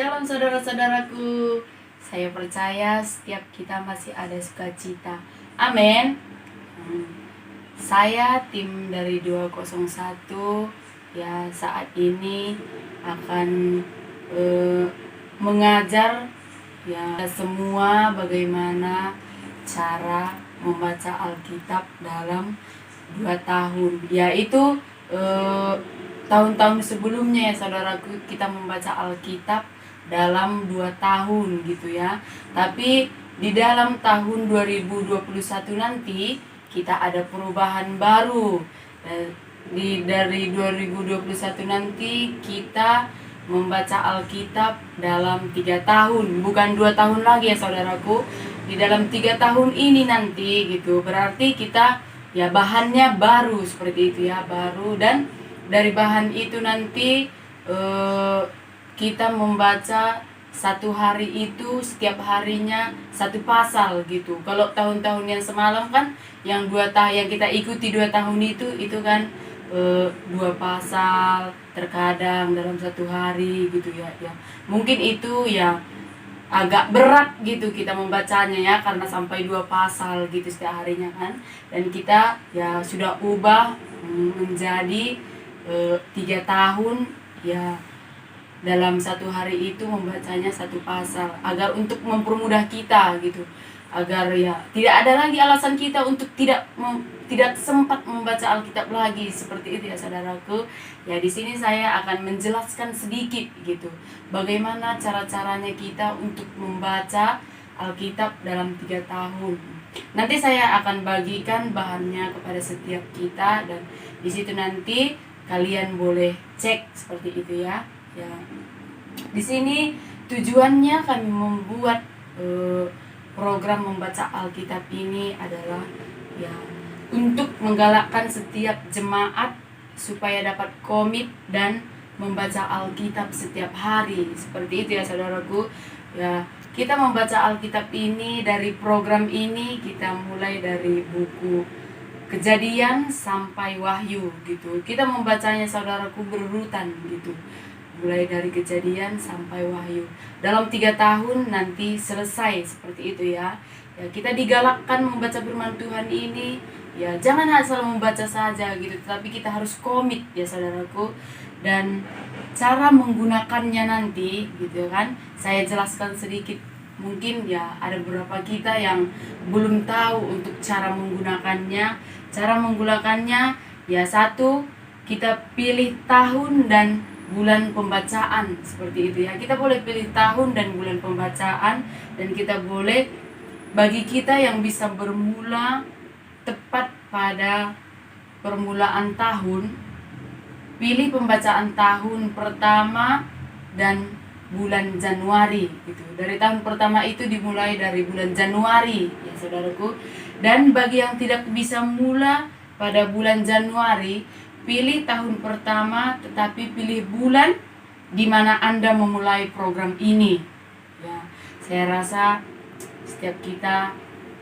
Shalom saudara-saudaraku. Saya percaya setiap kita masih ada sukacita. Amin. Saya tim dari 201 ya saat ini akan mengajar ya semua bagaimana cara membaca Alkitab dalam 2 tahun, yaitu tahun-tahun sebelumnya ya saudaraku, kita membaca Alkitab dalam 2 tahun gitu ya. Tapi di dalam tahun 2021 nanti kita ada perubahan baru. Dari 2021 nanti kita membaca Alkitab dalam 3 tahun, bukan 2 tahun lagi ya saudaraku. Di dalam 3 tahun ini nanti gitu, berarti kita ya bahannya baru seperti itu ya, baru. Dan dari bahan itu nanti kita membaca satu hari itu setiap harinya satu pasal gitu. Kalau tahun-tahun yang semalam kan yang yang kita ikuti 2 tahun itu kan 2 pasal terkadang dalam satu hari gitu ya. Mungkin itu ya agak berat gitu kita membacanya ya, karena sampai 2 pasal gitu setiap harinya kan. Dan kita ya sudah ubah menjadi 3 tahun ya, dalam satu hari itu membacanya satu pasal, agar untuk mempermudah kita gitu, agar ya tidak ada lagi alasan kita untuk tidak sempat membaca Alkitab lagi seperti itu ya saudaraku. Ya di sini saya akan menjelaskan sedikit gitu bagaimana cara-caranya kita untuk membaca Alkitab dalam 3 tahun. Nanti saya akan bagikan bahannya kepada setiap kita, dan di situ nanti kalian boleh cek seperti itu ya. Ya. Di sini tujuannya kami membuat program membaca Alkitab ini adalah ya untuk menggalakkan setiap jemaat supaya dapat komit dan membaca Alkitab setiap hari. Seperti itu ya saudaraku. Ya, kita membaca Alkitab ini dari program ini kita mulai dari buku Kejadian sampai Wahyu gitu. Kita membacanya saudaraku berurutan gitu. Mulai dari Kejadian sampai Wahyu. Dalam 3 tahun nanti selesai seperti itu ya. Ya, kita digalakkan membaca firman Tuhan ini. Ya, jangan asal membaca saja gitu, tapi kita harus komit ya saudaraku. Dan cara menggunakannya nanti gitu kan, saya jelaskan sedikit. Mungkin ya ada beberapa kita yang belum tahu untuk cara menggunakannya. Cara menggunakannya ya, satu, kita pilih tahun dan bulan pembacaan seperti itu ya. Kita boleh pilih tahun dan bulan pembacaan, dan kita boleh, bagi kita yang bisa bermula tepat pada permulaan tahun, pilih pembacaan tahun pertama dan bulan Januari gitu. Dari tahun pertama itu dimulai dari bulan Januari ya saudaraku. Dan bagi yang tidak bisa mula pada bulan Januari, pilih tahun pertama tetapi pilih bulan di mana Anda memulai program ini. Ya, saya rasa setiap kita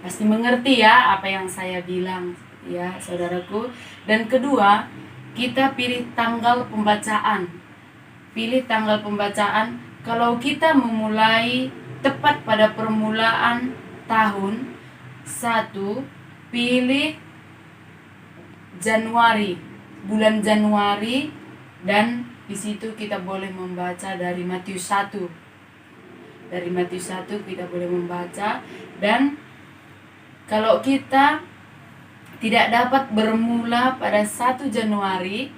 pasti mengerti ya apa yang saya bilang ya saudaraku. Dan kedua, kita pilih tanggal pembacaan. Pilih tanggal pembacaan. Kalau kita memulai tepat pada permulaan tahun, satu, pilih Januari, bulan Januari, dan di situ kita boleh membaca dari Matius 1. Dari Matius 1 kita boleh membaca. Dan kalau kita tidak dapat bermula pada 1 Januari,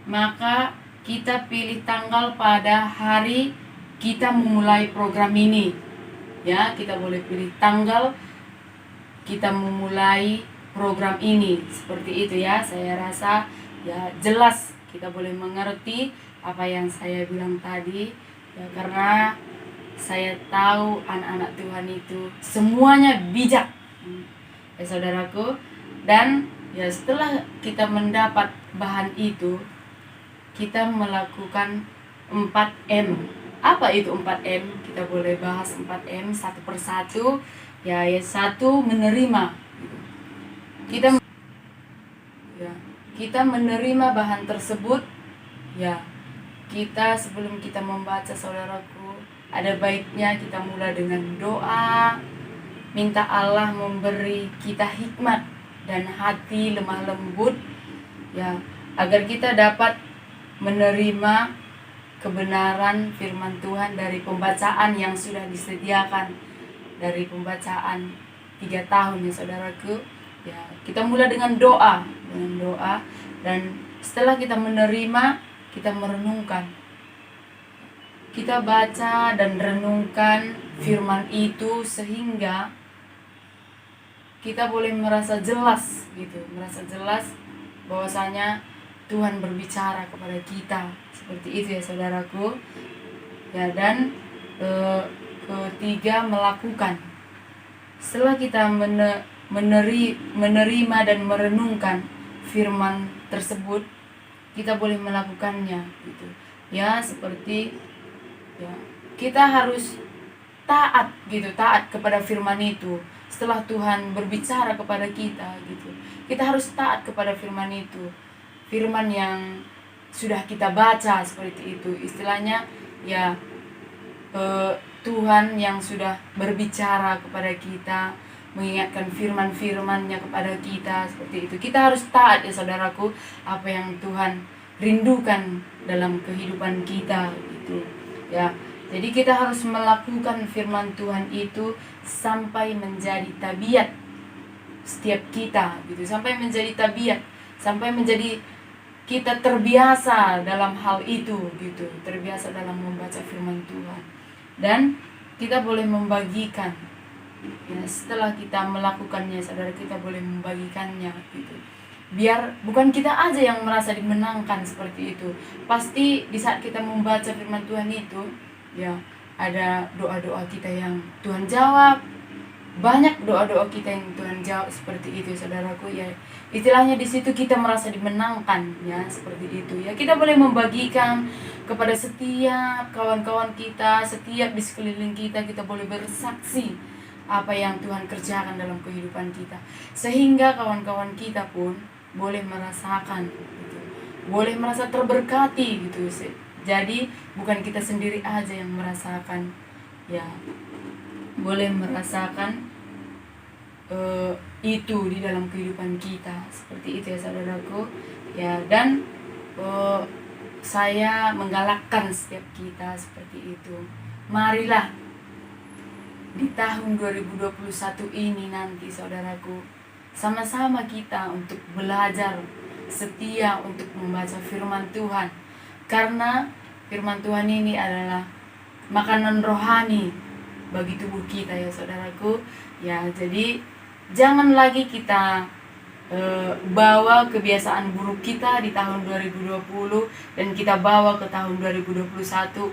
maka kita pilih tanggal pada hari kita memulai program ini. Ya, kita boleh pilih tanggal kita memulai program ini. Seperti itu ya. Saya rasa ya jelas kita boleh mengerti apa yang saya bilang tadi ya, karena saya tahu anak-anak Tuhan itu semuanya bijak ya saudaraku. Dan ya setelah kita mendapat bahan itu, kita melakukan 4M. Apa itu 4M? Kita boleh bahas 4M satu persatu. Ya, satu, menerima. Kita menerima bahan tersebut ya. kita sebelum kita membaca, saudaraku, ada baiknya kita mulai dengan doa, minta Allah memberi kita hikmat dan hati lemah lembut, ya, agar kita dapat menerima kebenaran firman Tuhan dari pembacaan yang sudah disediakan, dari pembacaan 3 tahun ya saudaraku. Ya, kita mulai dengan doa, dan setelah kita menerima, kita merenungkan. Kita baca dan renungkan firman itu sehingga kita boleh merasa jelas gitu, bahwasanya Tuhan berbicara kepada kita. Seperti itu ya saudaraku. Ya, dan ketiga, melakukan. Setelah kita menerima dan merenungkan firman tersebut, kita boleh melakukannya gitu. Ya, seperti ya, kita harus taat gitu, taat kepada firman itu. Setelah Tuhan berbicara kepada kita gitu, kita harus taat kepada firman itu. Firman yang sudah kita baca, seperti itu istilahnya ya. Tuhan yang sudah berbicara kepada kita, mengingatkan firman-firman-Nya kepada kita, seperti itu. Kita harus taat ya saudaraku, apa yang Tuhan rindukan dalam kehidupan kita gitu. Ya, jadi kita harus melakukan firman Tuhan itu sampai menjadi tabiat setiap kita gitu, sampai menjadi tabiat, sampai menjadi kita terbiasa dalam hal itu gitu, terbiasa dalam membaca firman Tuhan. Dan kita boleh membagikan ya, setelah kita melakukannya, saudara, kita boleh membagikannya gitu. Biar bukan kita aja yang merasa dimenangkan seperti itu. Pasti di saat kita membaca firman Tuhan itu ya, ada doa-doa kita yang Tuhan jawab. Banyak doa-doa kita yang Tuhan jawab, seperti itu saudaraku ya. Istilahnya di situ kita merasa dimenangkan ya, seperti itu ya. Kita boleh membagikan kepada setiap kawan-kawan kita, setiap di sekeliling kita, kita boleh bersaksi apa yang Tuhan kerjakan dalam kehidupan kita, sehingga kawan-kawan kita pun boleh merasakan gitu, boleh merasa terberkati gitu. Jadi bukan kita sendiri aja yang merasakan ya, boleh merasakan itu di dalam kehidupan kita, seperti itu ya saudaraku ya. Dan saya menggalakkan setiap kita seperti itu. Marilah di tahun 2021 ini nanti saudaraku, sama-sama kita untuk belajar setia untuk membaca firman Tuhan, karena firman Tuhan ini adalah makanan rohani bagi tubuh kita ya saudaraku ya. Jadi jangan lagi kita bawa kebiasaan buruk kita di tahun 2020 dan kita bawa ke tahun 2021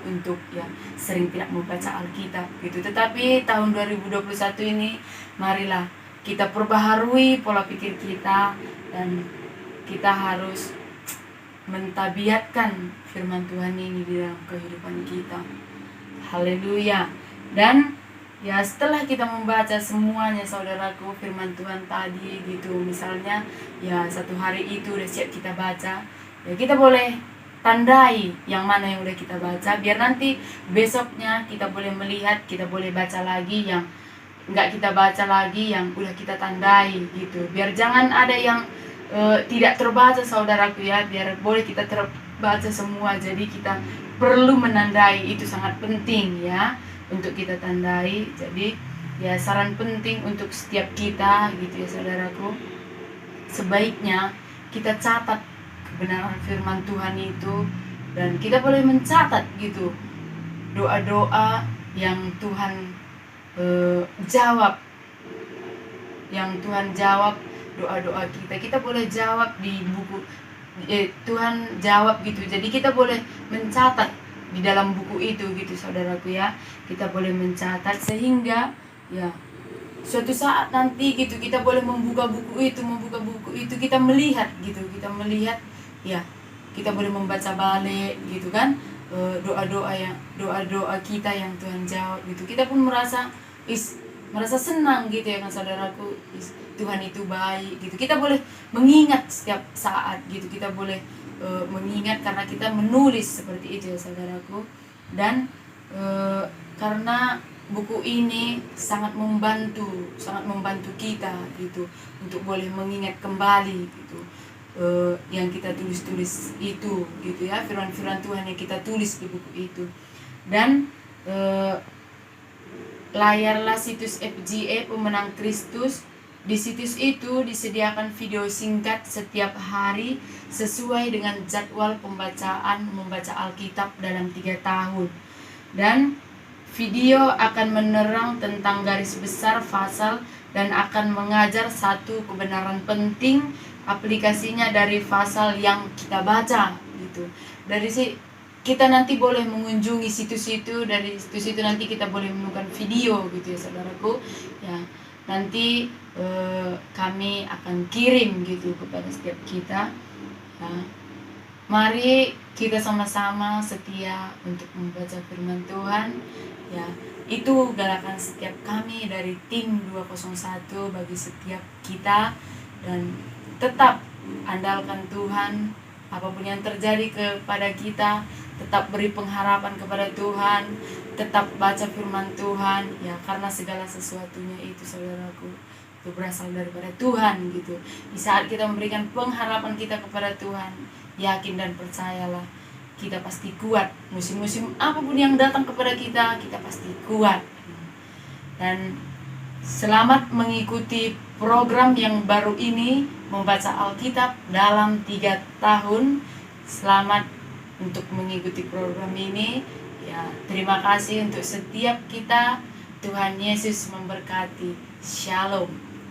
untuk ya sering tidak membaca Alkitab gitu. Tetapi tahun 2021 ini marilah kita perbaharui pola pikir kita, dan kita harus mentabiatkan firman Tuhan ini di dalam kehidupan kita. Haleluya. Dan ya, setelah kita membaca semuanya saudaraku firman Tuhan tadi gitu, misalnya ya satu hari itu udah siap kita baca ya, kita boleh tandai yang mana yang udah kita baca, biar nanti besoknya kita boleh melihat, kita boleh baca lagi yang enggak kita baca lagi, yang udah kita tandai gitu. Biar jangan ada yang tidak terbaca saudaraku ya, biar boleh kita terbaca semua. Jadi kita perlu menandai, itu sangat penting ya untuk kita tandai. Jadi ya saran penting untuk setiap kita gitu ya saudaraku, sebaiknya kita catat kebenaran firman Tuhan itu, dan kita boleh mencatat gitu doa-doa yang Tuhan jawab, yang Tuhan jawab doa-doa kita. Kita boleh jawab di buku Tuhan jawab gitu. Jadi kita boleh mencatat di dalam buku itu gitu saudaraku ya. Kita boleh mencatat sehingga ya suatu saat nanti gitu kita boleh membuka buku itu, kita melihat gitu, ya, kita boleh membaca balik gitu kan doa-doa kita yang Tuhan jawab gitu. Kita pun merasa merasa senang gitu ya kan saudaraku. Tuhan itu baik gitu. Kita boleh mengingat setiap saat gitu. Kita boleh mengingat karena kita menulis seperti itu ya saudaraku. Dan karena buku ini sangat membantu kita gitu untuk boleh mengingat kembali gitu yang kita tulis itu gitu ya, firman-firman Tuhan yang kita tulis di buku itu. Dan layarlah situs FGA Pemenang Kristus. Di situs itu disediakan video singkat setiap hari sesuai dengan jadwal membaca Alkitab dalam 3 tahun. Dan video akan menerang tentang garis besar pasal dan akan mengajar satu kebenaran penting aplikasinya dari pasal yang kita baca gitu. Dari kita nanti boleh mengunjungi situs itu, dari situs itu nanti kita boleh menemukan video gitu ya saudaraku ya. Nanti kami akan kirim gitu kepada setiap kita ya. Mari kita sama-sama setia untuk membaca firman Tuhan ya. Itu galakan setiap kami dari tim 201 bagi setiap kita. Dan tetap andalkan Tuhan apapun yang terjadi kepada kita, tetap beri pengharapan kepada Tuhan, tetap baca firman Tuhan ya, karena segala sesuatunya itu saudaraku itu berasal daripada Tuhan gitu. Di saat kita memberikan pengharapan kita kepada Tuhan, yakin dan percayalah kita pasti kuat. Musim-musim apapun yang datang kepada kita, kita pasti kuat. Dan selamat mengikuti program yang baru ini, membaca Alkitab dalam 3 tahun. Selamat untuk mengikuti program ini ya. Terima kasih untuk setiap kita. Tuhan Yesus memberkati. Shalom.